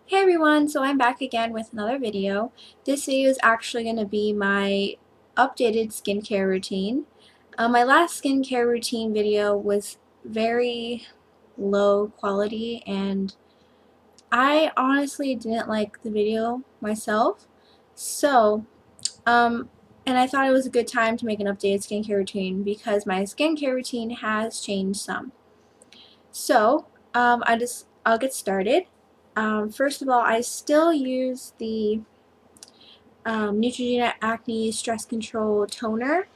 Hey everyone, so I'm back again with another video. This video is actually going to be my updated skincare routine. My last skincare routine video was very low quality and I honestly didn't like the video myself. So, um, and I thought it was a good time to make an updated skincare routine because my skincare routine has changed some. So, I'll get started. First of all, I still use the Neutrogena Acne Stress Control Toner.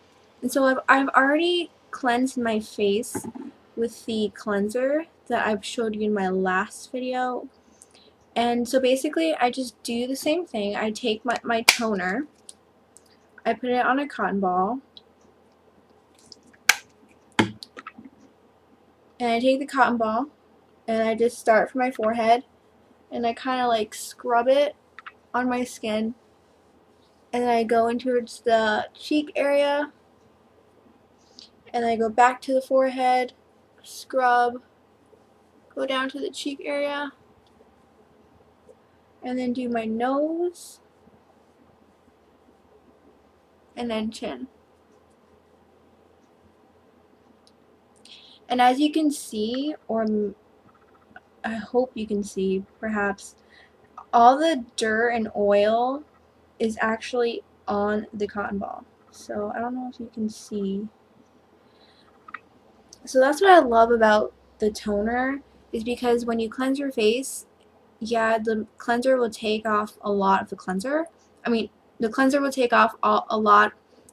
And so I've already cleansed my face with the cleanser that I've showed you in my last video. And so basically I just do the same thing. I take my toner, I put it on a cotton ball, and I take the cotton ball and I just start from my forehead and I kind of like scrub it on my skin, and then I go into the cheek area and I go back to the forehead, scrub, go down to the cheek area, and then do my nose, and then chin. And as you can see, or I hope you can see perhaps, all the dirt and oil is actually on the cotton ball. So I don't know if you can see. So that's what I love about the toner, is because when you cleanse your face, yeah, the cleanser will take off a lot of the cleanser. I mean, the cleanser will take off a lot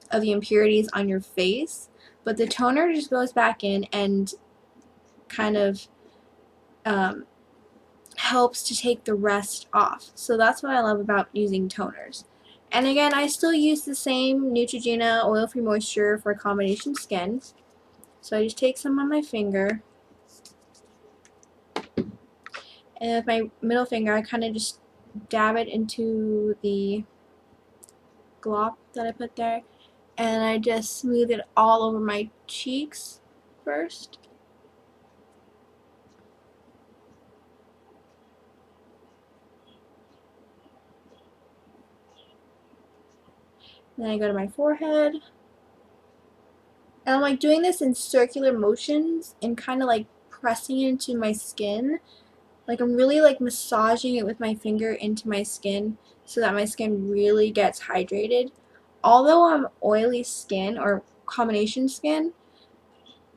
of the impurities on your face, but the toner just goes back in and kind of um, helps to take the rest off. So that's what I love about using toners. And again, I still use the same Neutrogena Oil-Free Moisture for combination skin. So I just take some on my finger, and with my middle finger I kind of just dab it into the glop that I put there, and I just smooth it all over my cheeks first. Then I go to my forehead, and I'm like doing this in circular motions and kind of like pressing it into my skin. Like I'm really like massaging it with my finger into my skin so that my skin really gets hydrated. Although I'm oily skin or combination skin,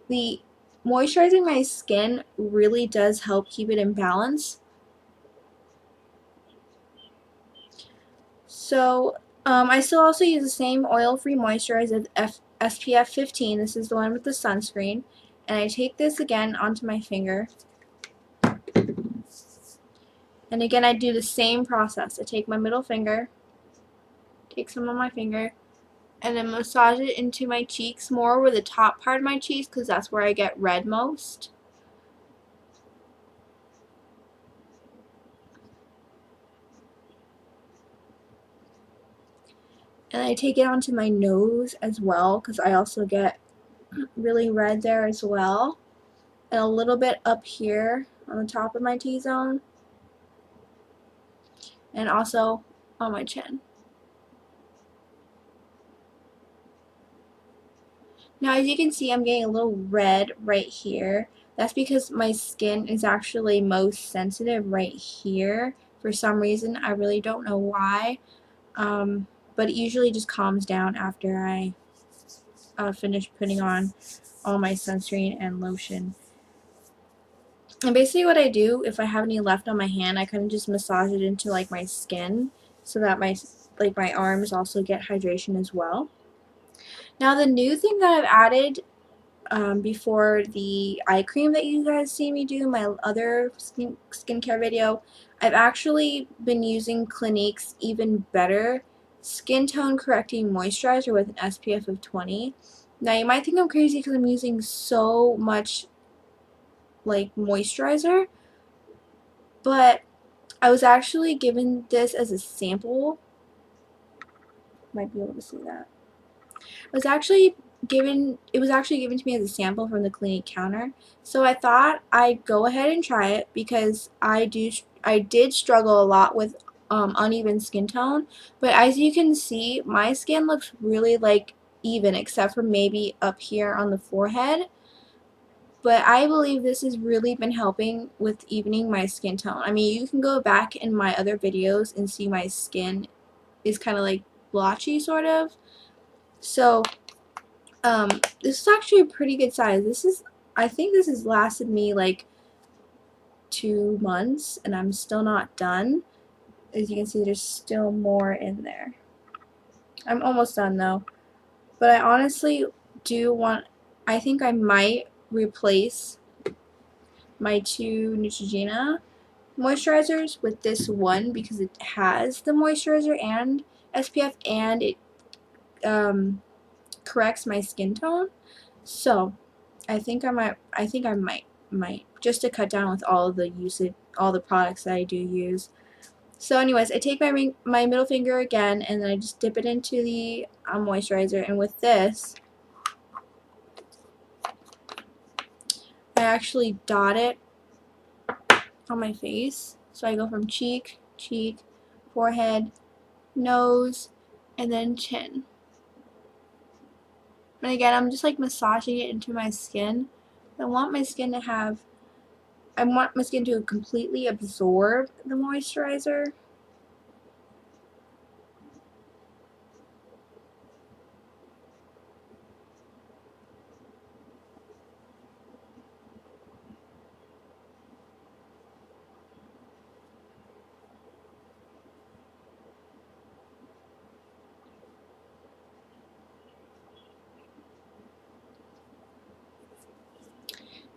the moisturizing my skin really does help keep it in balance. So I still also use the same oil-free moisturizer as SPF 15. This is the one with the sunscreen. And I take this again onto my finger. And again, I do the same process. I take my middle finger, take some on my finger, and then massage it into my cheeks, more over the top part of my cheeks because that's where I get red most. And I take it onto my nose as well because I also get really red there as well. And a little bit up here on the top of my T-zone. And also on my chin. Now as you can see, I'm getting a little red right here. That's because my skin is actually most sensitive right here. For some reason, I really don't know why. But it usually just calms down after I finish putting on all my sunscreen and lotion. And basically what I do, if I have any left on my hand, I kind of just massage it into like my skin so that my arms also get hydration as well. Now the new thing that I've added before the eye cream that you guys see me do in my other skincare video, I've actually been using Clinique's Even Better Skin Tone Correcting Moisturizer with an SPF of 20. Now you might think I'm crazy because I'm using so much like moisturizer, but I was actually given this as a sample. Might be able to see that. It was actually given to me as a sample from the Clinique counter. So I thought I'd go ahead and try it because I do I did struggle a lot with uneven skin tone, but as you can see, my skin looks really like even, except for maybe up here on the forehead. But I believe this has really been helping with evening my skin tone. I mean, you can go back in my other videos and see my skin is kind of like blotchy sort of. So this is actually a pretty good size. I think this has lasted me like 2 months and I'm still not done. As you can see, there's still more in there. I'm almost done though. But I honestly I think I might replace my 2 Neutrogena moisturizers with this one because it has the moisturizer and SPF, and it corrects my skin tone. So I think I might just to cut down with all the products that I do use. So anyways, I take my middle finger again and then I just dip it into the moisturizer, and with this I actually dot it on my face. So I go from cheek, forehead, nose, and then chin. And again, I'm just like massaging it into my skin. I want my skin to completely absorb the moisturizer.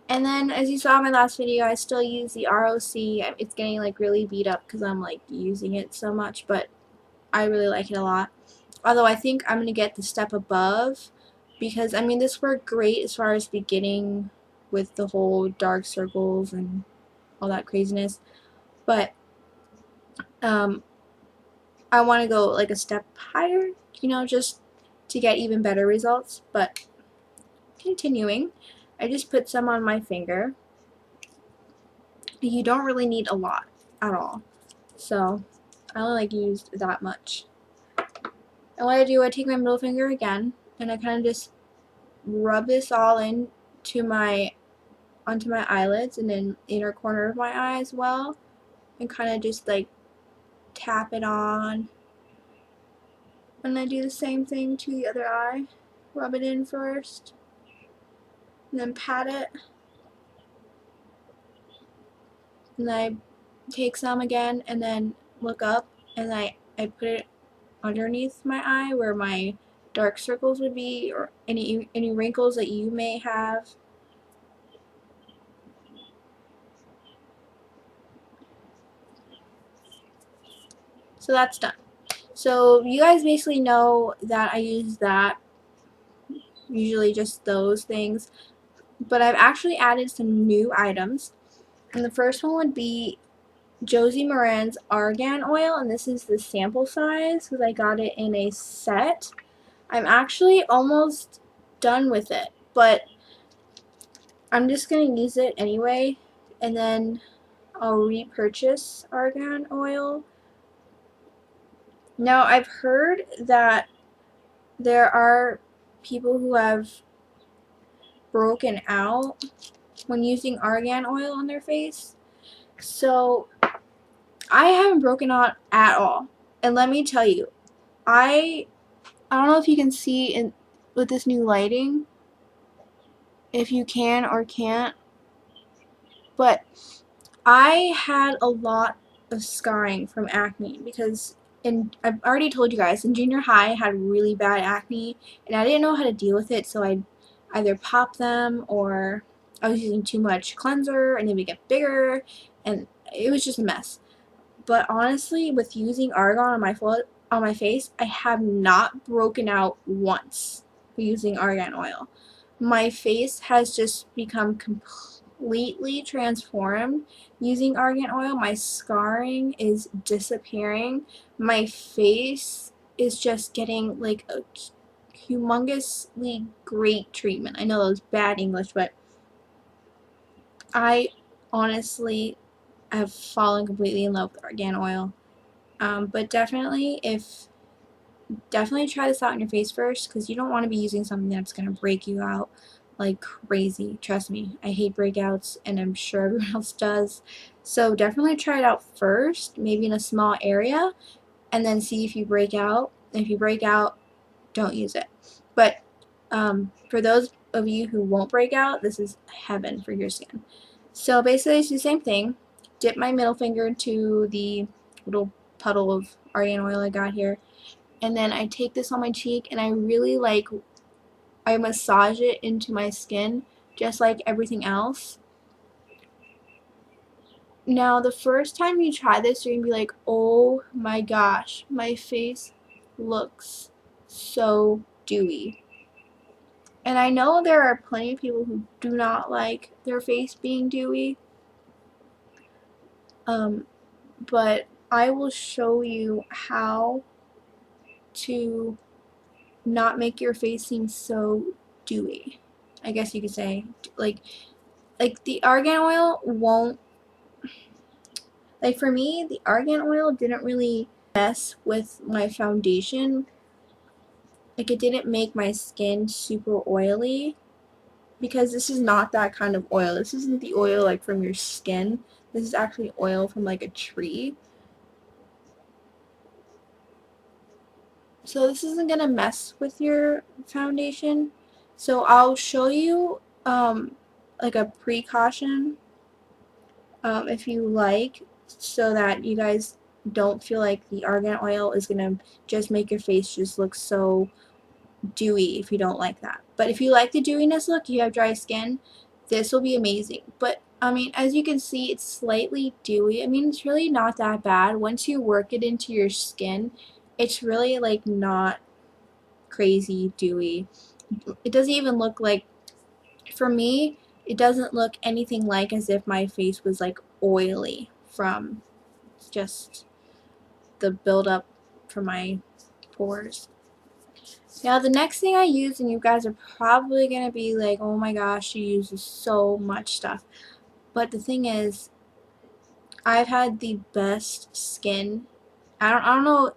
And then, as you saw in my last video, I still use the ROC. It's getting like really beat up because I'm like using it so much, but I really like it a lot. Although I think I'm going to get the step above because, I mean, this worked great as far as beginning with the whole dark circles and all that craziness. But I want to go like a step higher, just to get even better results. But continuing, I just put some on my finger. You don't really need a lot at all, so I only like used that much. And what I do, I take my middle finger again and I kind of just rub this all onto my eyelids and then inner corner of my eye as well, and kind of just like tap it on. And I do the same thing to the other eye. Rub it in first and then pat it, and I take some again and then look up and I put it underneath my eye where my dark circles would be, or any wrinkles that you may have. So that's done. So you guys basically know that I use that, usually just those things, but I've actually added some new items, and the first one would be Josie Maran's Argan Oil, and this is the sample size because I got it in a set. I'm actually almost done with it, but I'm just going to use it anyway, and then I'll repurchase Argan Oil. Now, I've heard that there are people who have broken out when using Argan Oil on their face. So, I haven't broken out at all. And let me tell you, I don't know if you can see with this new lighting, if you can or can't, but I had a lot of scarring from acne because I've already told you guys, in junior high I had really bad acne and I didn't know how to deal with it, so I'd either pop them or I was using too much cleanser and they would get bigger and it was just a mess. But honestly, with using Argan on my face, I have not broken out once using Argan Oil. My face has just become completely transformed using Argan Oil. My scarring is disappearing. My face is just getting like a humongously great treatment. I know that was bad English, but I honestly have fallen completely in love with argan oil. But definitely try this out on your face first, because you don't want to be using something that's going to break you out like crazy. Trust me, I hate breakouts, and I'm sure everyone else does. So definitely try it out first, maybe in a small area, and then see if you break out. If you break out, don't use it. But for those of you who won't break out, this is heaven for your skin. So basically it's the same thing. Dip my middle finger into the little puddle of argan oil I got here, and then I take this on my cheek and I massage it into my skin just like everything else. Now the first time you try this, you're gonna be like, oh my gosh, my face looks so dewy. And I know there are plenty of people who do not like their face being dewy, but I will show you how to not make your face seem so dewy, I guess you could say. Like the argan oil won't, like for me, the argan oil didn't really mess with my foundation. Like it didn't make my skin super oily, because this is not that kind of oil. This isn't the oil like from your skin. This is actually oil from like a tree. So this isn't gonna mess with your foundation. So I'll show you like a precaution, if you like, so that you guys don't feel like the argan oil is gonna just make your face just look so dewy if you don't like that. But if you like the dewiness look, you have dry skin, this will be amazing. But I mean, as you can see, it's slightly dewy. I mean, it's really not that bad. Once you work it into your skin, it's really like not crazy dewy. It doesn't even look like, for me, it doesn't look anything like as if my face was like oily from just the buildup from my pores. Now the next thing I use, and you guys are probably going to be like, oh my gosh, she uses so much stuff. But the thing is, I've had the best skin. I don't know,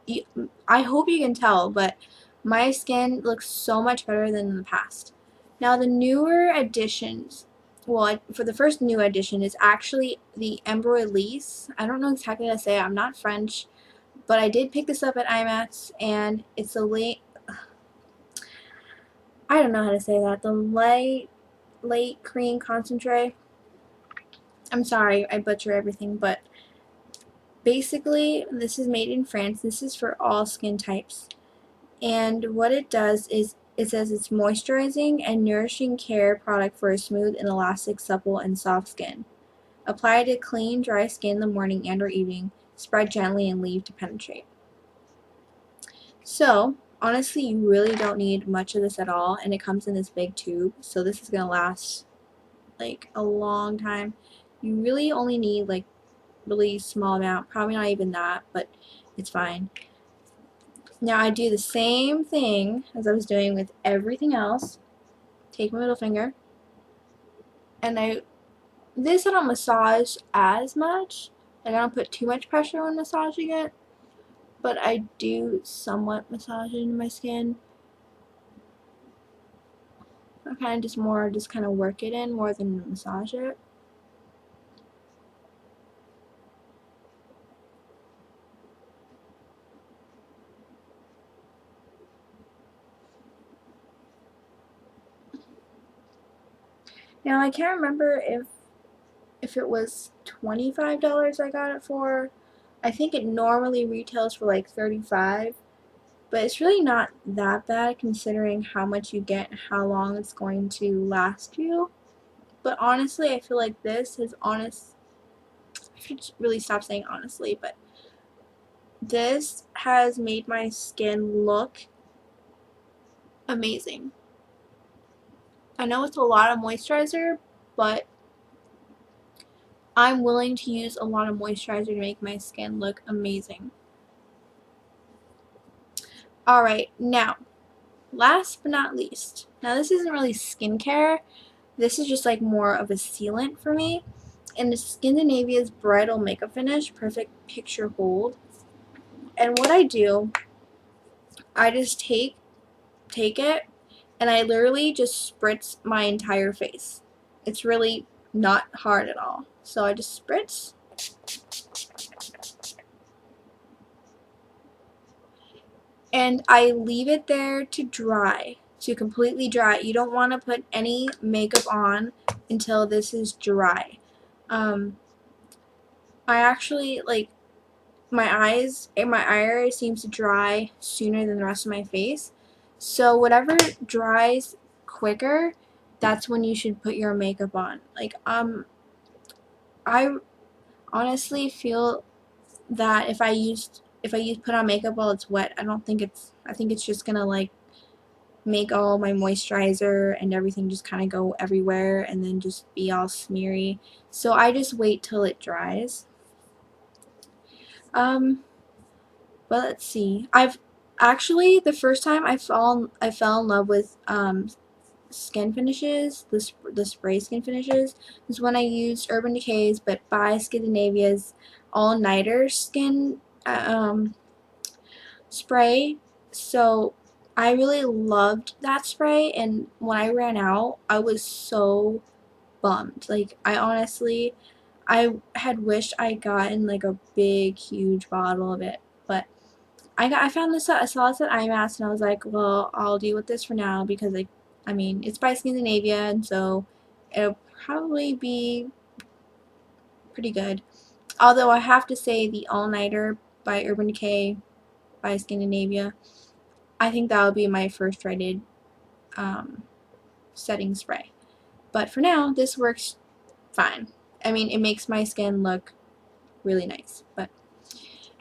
I hope you can tell, but my skin looks so much better than in the past. Now the newer additions, well, for the first new addition is actually the Embryolisse. I don't know exactly how to say it. I'm not French, but I did pick this up at IMAX, and it's a I don't know how to say that. The light cream concentrate. I'm sorry, I butcher everything, but basically this is made in France. This is for all skin types. And what it does is it says it's moisturizing and nourishing care product for a smooth and elastic, supple and soft skin. Apply to clean, dry skin in the morning and or evening. Spread gently and leave to penetrate. So honestly, you really don't need much of this at all, and it comes in this big tube, so this is gonna last like a long time. You really only need like really small amount, probably not even that, but it's fine. Now I do the same thing as I was doing with everything else. Take my middle finger, and this I don't massage as much. Like I don't put too much pressure when massaging it, but I do somewhat massage it into my skin. I kind of just kind of work it in more than massage it. Now I can't remember if it was $25 I got it for. I think it normally retails for like $35, but it's really not that bad considering how much you get and how long it's going to last you. But honestly, I feel like this is honest. I should really stop saying honestly, but this has made my skin look amazing. I know it's a lot of moisturizer, but I'm willing to use a lot of moisturizer to make my skin look amazing. Alright, now, last but not least. Now this isn't really skincare. This is just like more of a sealant for me. in Skindinavia's Bridal Makeup Finish Perfect Picture Hold. And what I do, I just take it and I literally just spritz my entire face. It's really not hard at all. So I just spritz. And I leave it there to dry, to completely dry. You don't want to put any makeup on until this is dry. I actually, like, my eyes and my eye area seems to dry sooner than the rest of my face. So whatever dries quicker, that's when you should put your makeup on. Like, I honestly feel that if I put on makeup while it's wet, I think it's just gonna like make all my moisturizer and everything just kind of go everywhere and then just be all smeary. So I just wait till it dries. But let's see. I've actually, the first time I fell in love with skin finishes, the spray skin finishes, is when I used Urban Decay's but by Skindinavia's All Nighter skin spray. So I really loved that spray, and when I ran out, I was so bummed. Like, I had wished I gotten like a big huge bottle of it, but I found this I saw this at IMAX and I was like, well, I'll deal with this for now because I mean, it's by Skindinavia, and so it'll probably be pretty good. Although I have to say the All Nighter by Urban Decay by Skindinavia, I think that would be my first rated setting spray. But for now, this works fine. I mean, it makes my skin look really nice. But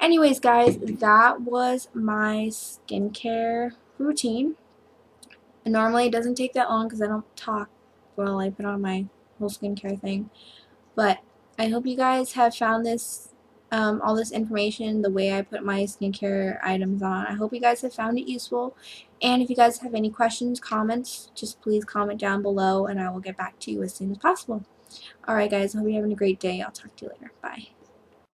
anyways, guys, that was my skincare routine. And normally it doesn't take that long because I don't talk while I put on my whole skincare thing. But I hope you guys have found this, all this information, the way I put my skincare items on. I hope you guys have found it useful. And if you guys have any questions, comments, just please comment down below and I will get back to you as soon as possible. Alright guys, I hope you're having a great day. I'll talk to you later. Bye.